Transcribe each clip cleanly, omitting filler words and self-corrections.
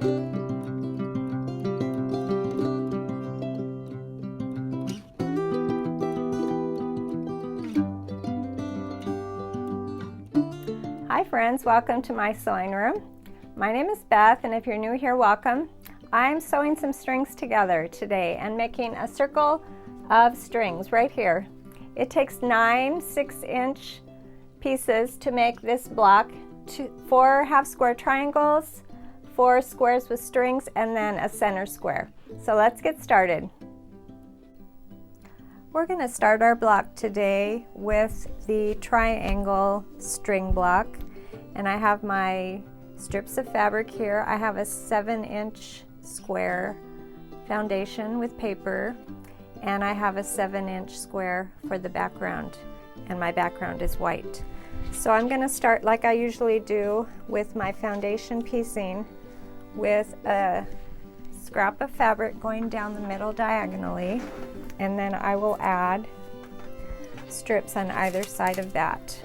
Hi friends, welcome to my sewing room. My name is Beth, and if you're new here, welcome. I'm sewing some strings together today and making a circle of strings right here. It takes 9 6-inch pieces to make this block, 4 half square triangles, 4 squares with strings, and then a center square. So let's get started. We're going to start our block today with the triangle string block, and I have my strips of fabric here. I have a 7-inch square foundation with paper, and I have a 7-inch square for the background, and my background is white. So I'm going to start like I usually do with my foundation piecing with a scrap of fabric going down the middle diagonally, and then I will add strips on either side of that.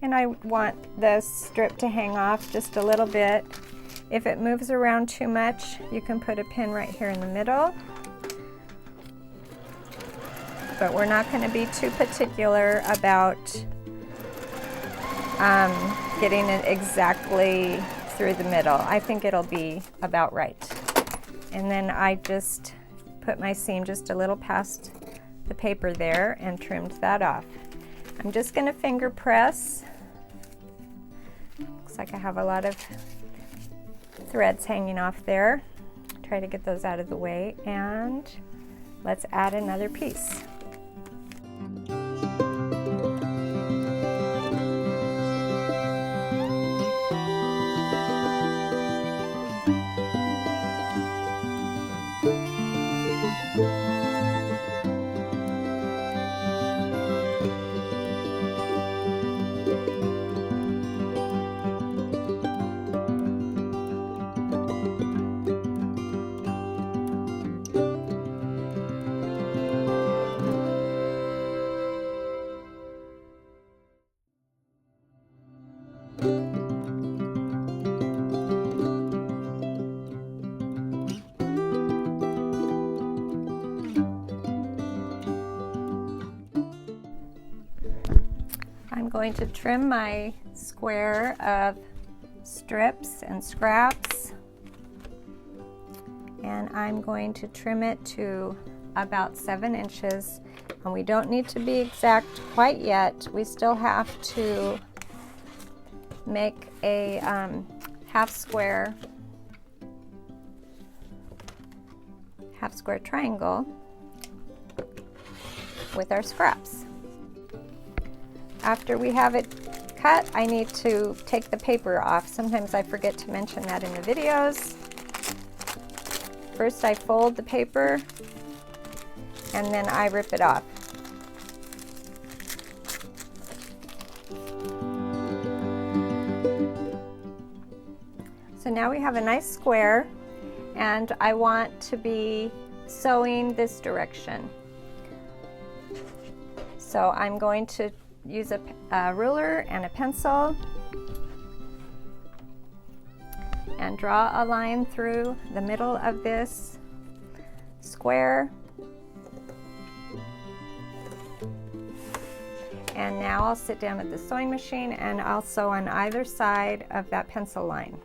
And I want the strip to hang off just a little bit. If it moves around too much, you can put a pin right here in the middle. But we're not going to be too particular about getting it exactly through the middle. I think it'll be about right. And then I just put my seam just a little past the paper there and trimmed that off. I'm just going to finger press. Looks like I have a lot of threads hanging off there. Try to get those out of the way, and let's add another piece. I'm going to trim my square of strips and scraps, and I'm going to trim it to about 7 inches, and we don't need to be exact quite yet. We still have to make a half square triangle with our scraps. After we have it cut, I need to take the paper off. Sometimes I forget to mention that in the videos. First I fold the paper, and then I rip it off. So now we have a nice square, and I want to be sewing this direction. So I'm going to use a ruler and a pencil and draw a line through the middle of this square. And now I'll sit down at the sewing machine and I'll sew on either side of that pencil line.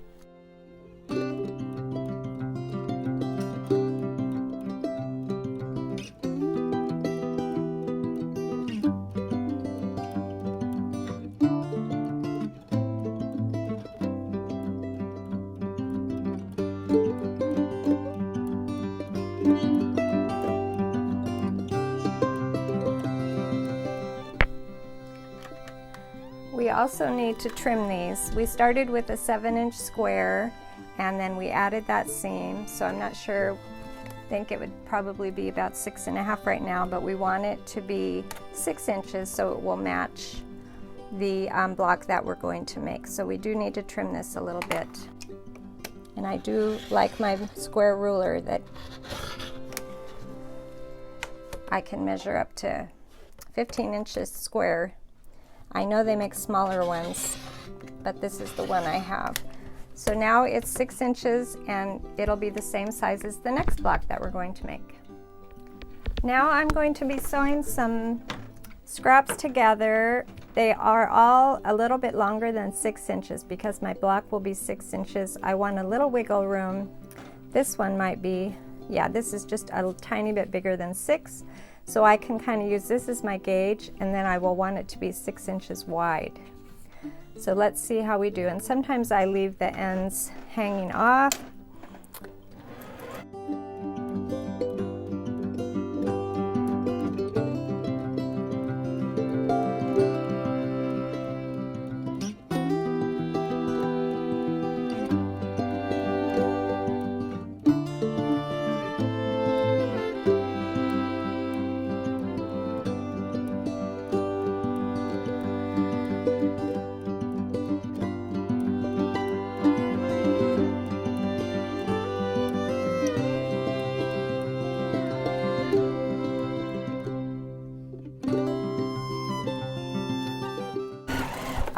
We also need to trim these. We started with a 7-inch square, and then we added that seam, so I'm not sure, I think it would probably be about 6.5 right now, but we want it to be 6 inches so it will match the block that we're going to make. So we do need to trim this a little bit. And I do like my square ruler that I can measure up to 15 inches square. I know they make smaller ones, but this is the one I have. So now it's 6 inches and it'll be the same size as the next block that we're going to make. Now I'm going to be sewing some scraps together. They are all a little bit longer than 6 inches because my block will be 6 inches. I want a little wiggle room. This one might be, yeah, this is just a tiny bit bigger than 6. So I can kind of use this as my gauge, and then I will want it to be 6 inches wide. So let's see how we do. And sometimes I leave the ends hanging off.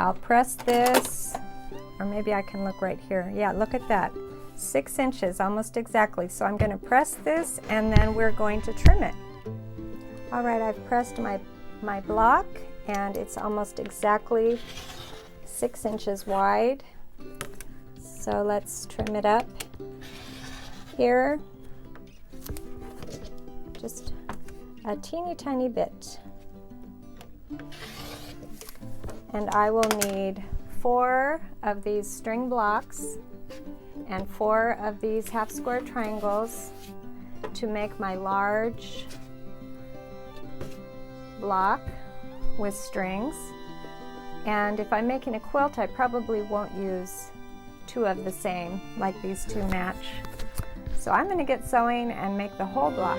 I'll press this, or maybe I can look right here. Yeah, look at that. 6 inches, almost exactly. So I'm going to press this and then we're going to trim it. All right, I've pressed my block and it's almost exactly 6 inches wide. So let's trim it up here. Just a teeny tiny bit. And I will need 4 of these string blocks and 4 of these half square triangles to make my large block with strings. And if I'm making a quilt, I probably won't use 2 of the same, like these 2 match. So I'm going to get sewing and make the whole block.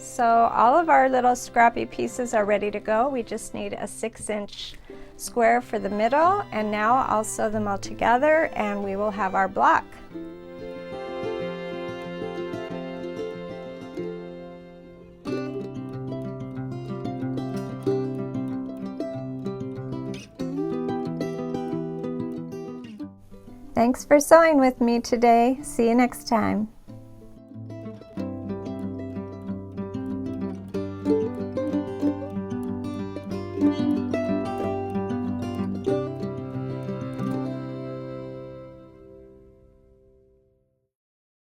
So all of our little scrappy pieces are ready to go. We just need a 6-inch square for the middle, and now I'll sew them all together and we will have our block. Thanks for sewing with me today. See you next time.